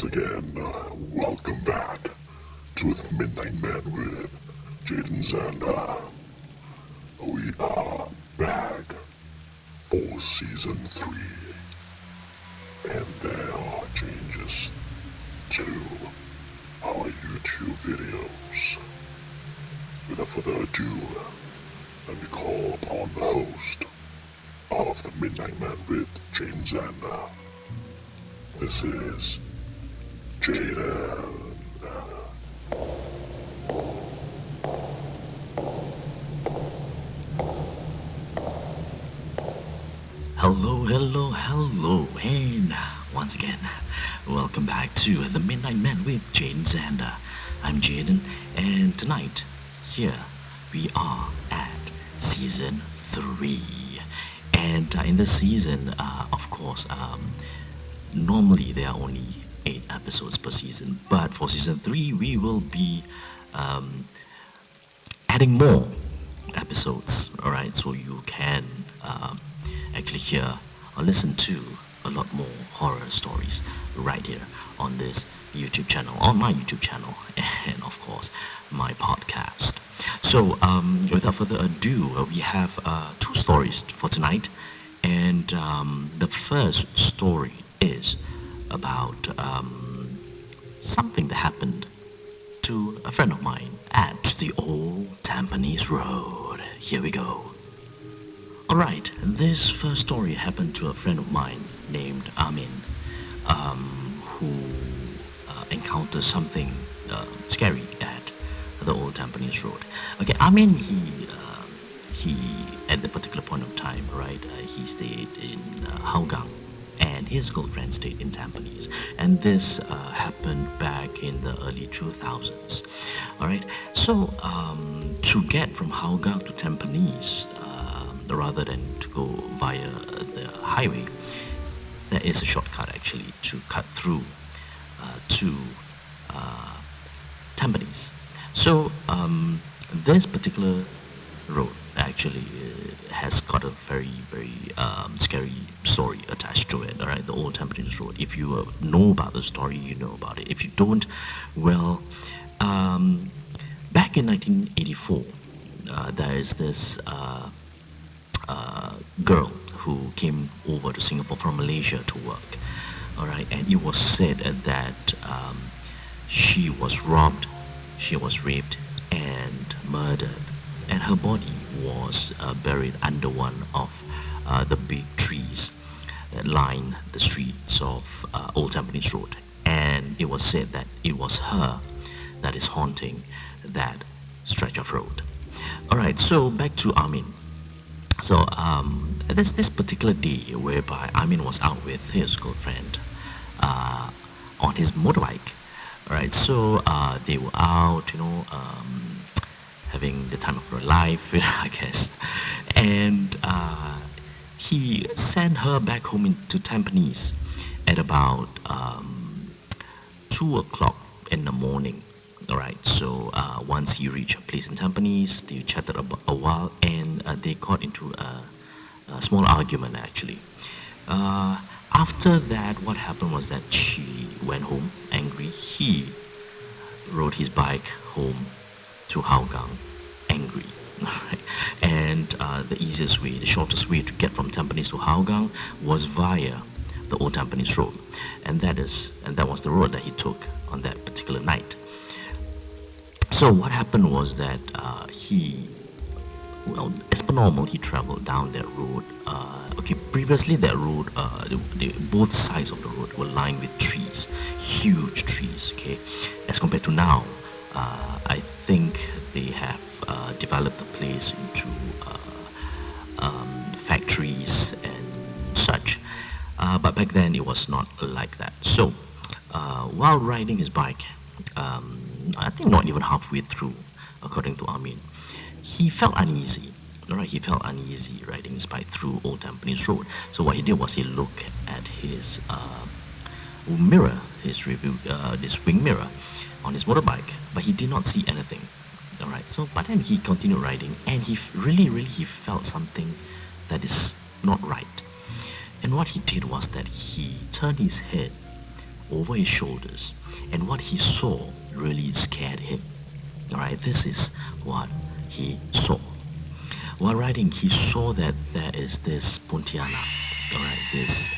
once again, welcome back to the Midnightman with Jaden Zander. We are back for Season 3, and there are changes to our YouTube videos. Without further ado, let me call upon the host of the Midnightman with Jaden Zander. This is Jaden. Hello, and once again, welcome back to the Midnight Man with Jaden Zander. I'm Jaden, and tonight, here, we are at Season 3. And in this season, of course, normally there are only 8 episodes per season, but for Season 3, we will be adding more episodes, alright, so you can actually hear or listen to a lot more horror stories right here on this YouTube channel, on my YouTube channel, and of course my podcast. So without further ado, we have 2 stories for tonight, and the first story is about something that happened to a friend of mine at the old Tampines Road. Here we go. Alright, this first story happened to a friend of mine named Amin, who encountered something scary at the old Tampines Road. Okay, Amin, he at the particular point of time, right, he stayed in Hougang, and his girlfriend stayed in Tampines, and this happened back in the early 2000s. Alright, so to get from Hougang to Tampines, rather than to go via the highway, there is a shortcut actually to cut through to Tampines. So this particular road actually has got a very scary story attached to it. Alright, the old Tampines Road. If you know about the story, you know about it. If you don't, well, back in 1984, there is this girl who came over to Singapore from Malaysia to work. Alright, and it was said that she was robbed, she was raped and murdered, and her body was buried under one of the big trees that line the streets of Old Tampines Road. And it was said that it was her that is haunting that stretch of road. Alright, so back to Amin. So there's this particular day whereby Amin was out with his girlfriend on his motorbike. Alright, so they were out, having the time of their life, I guess. And he sent her back home into Tampines at about 2 o'clock in the morning. Alright, so once he reached a place in Tampines, they chatted about a while, and they got into a small argument actually. After that, what happened was that she went home angry. He rode his bike home to Hougang angry. And the easiest way, the shortest way to get from Tampines to Hougang was via the old Tampines Road, and that was the road that he took on that particular night. So what happened was that as per normal, he traveled down that road. Previously that road, both sides of the road were lined with trees, huge trees. Okay, as compared to now, I think they have developed the place into factories and such. But back then it was not like that. So while riding his bike, I think not even halfway through, according to Amin, he felt uneasy. Alright, he felt uneasy riding his bike through Old Tampines Road. So what he did was he looked at his mirror, his wing mirror on his motorbike, but he did not see anything. Alright, so but then he continued riding, and he really felt something that is not right. And what he did was that he turned his head over his shoulders, and what he saw really scared him. Alright, this is what he saw. While riding, he saw that there is this Pontianak, alright, this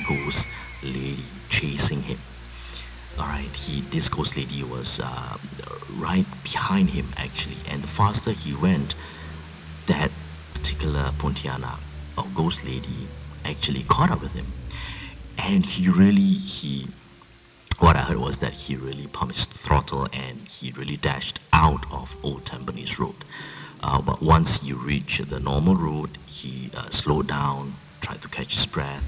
ghost lady chasing him. Alright, this ghost lady was right behind him actually, and the faster he went, that particular Pontianak or ghost lady actually caught up with him. And what I heard was that he really pumped his throttle and he really dashed out of Old Tampines Road. But once he reached the normal road, he slowed down, tried to catch his breath,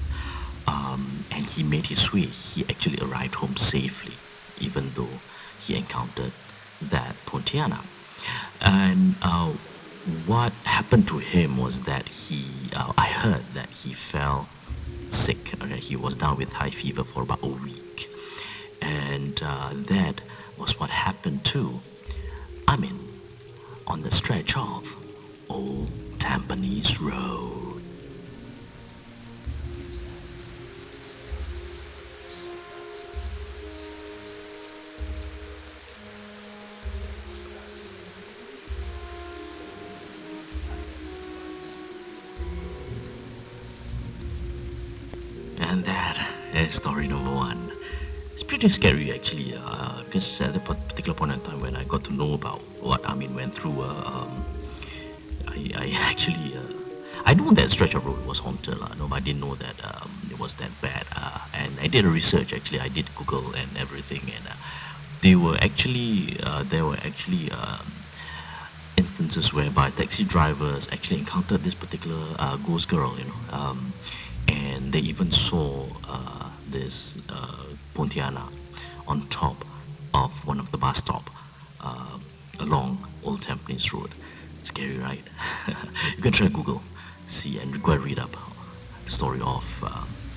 and he made his way. He actually arrived home safely, even though he encountered that Pontianak. And what happened to him was that I heard that he fell sick. Okay? He was down with high fever for about a week. And that was what happened to Amin on the stretch of Old Tampines Road. And that is story number one. It's pretty scary actually, because at that particular point in time when I got to know about what Amin went through, I actually, I know that stretch of road was haunted, no, but I didn't know that it was that bad. And I did a research actually, I did Google and everything, and there were actually instances whereby taxi drivers actually encountered this particular ghost girl, and they even saw this Pontianak on top of one of the bus stop along Old Tampines Road. Scary, right? You can try to Google, see, and go and read up the story of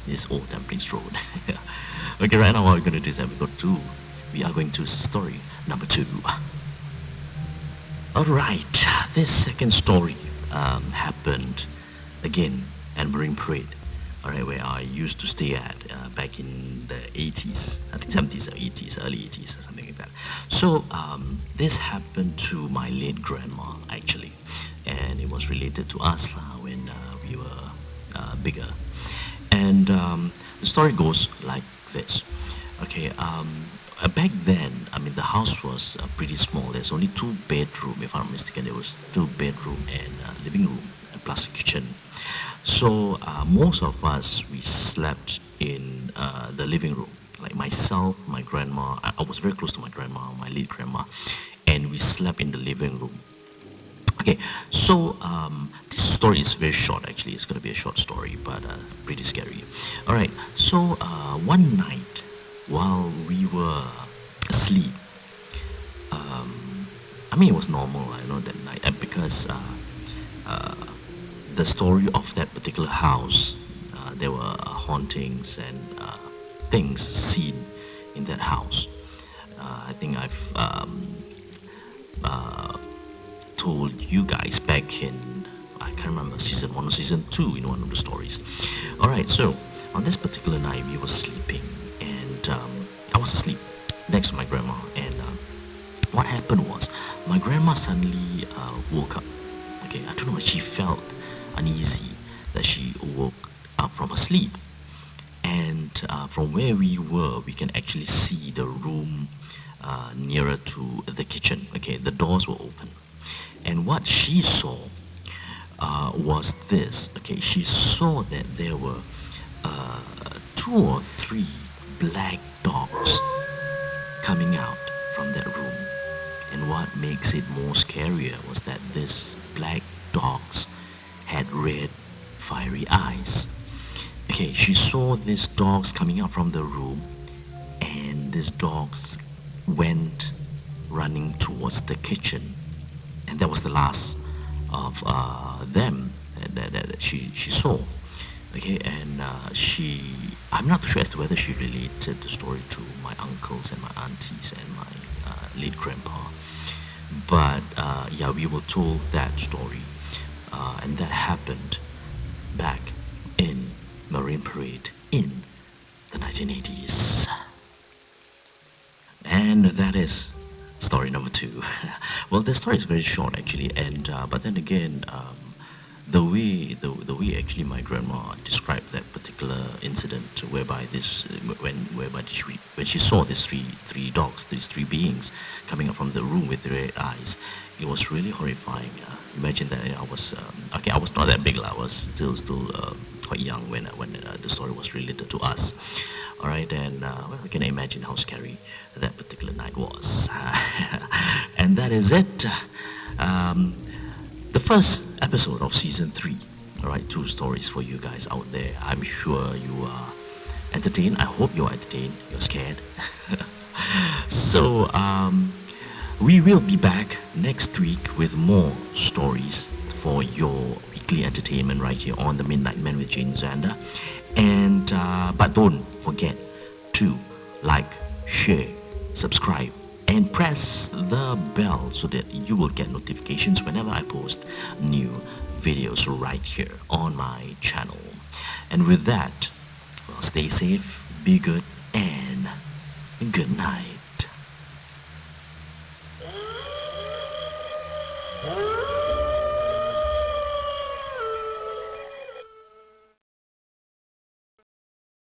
this Old Tampines Road. Okay, right now what we're going to do is that we are going to story number 2. Alright, this second story happened again at Marine Parade. Alright, where I used to stay at back in the 80s, I think 70s or 80s, early 80s or something like that. So this happened to my late grandma actually, and it was related to us when we were bigger. And the story goes like this. Okay, back then, I mean, the house was pretty small. There's only 2 bedrooms, if I'm not mistaken. There was 2 bedrooms and living room plus a kitchen. So most of us, we slept in the living room. Like myself, my grandma, I was very close to my grandma, my late grandma, and we slept in the living room. Okay, so this story is very short actually. It's going to be a short story, but pretty scary. Alright, so one night while we were asleep, I mean it was normal, I know, that night, because the story of that particular house, there were hauntings and things seen in that house. I think I've told you guys back in, I can't remember, season 1 or season 2 in one of the stories. Alright, so on this particular night we were sleeping, and I was asleep next to my grandma, and what happened was my grandma suddenly woke up. Okay, I don't know, she felt uneasy that she woke up from her sleep, and from where we were we can actually see the room nearer to the kitchen. Okay, the doors were open, and what she saw was this. Okay, she saw that there were 2 or 3 black dogs coming out from that room, and what makes it more scarier was that these black dogs had red, fiery eyes. Okay, she saw these dogs coming out from the room, and these dogs went running towards the kitchen, and that was the last of them that she saw. Okay, and I'm not sure as to whether she related the story to my uncles and my aunties and my late grandpa, but yeah, we were told that story. And that happened back in Marine Parade in the 1980s. And that is story number two. Well, the story is very short actually, and but then again, the way actually my grandma described that particular incident, whereby this when she saw these three dogs, these three beings coming up from the room with red eyes, it was really horrifying. Imagine that I was okay. I was not that big, I was still quite young when the story was related to us. All right, and well, I can imagine how scary that particular night was. And that is it. Um, the first episode of season 3. All right, 2 stories for you guys out there. I'm sure you are entertained. I hope you're entertained. You're scared. So we will be back next week with more stories for your weekly entertainment right here on the Midnight Man with Jaden Zander. And but don't forget to like, share, subscribe, and press the bell so that you will get notifications whenever I post new videos right here on my channel. And with that, well, stay safe, be good, and good night.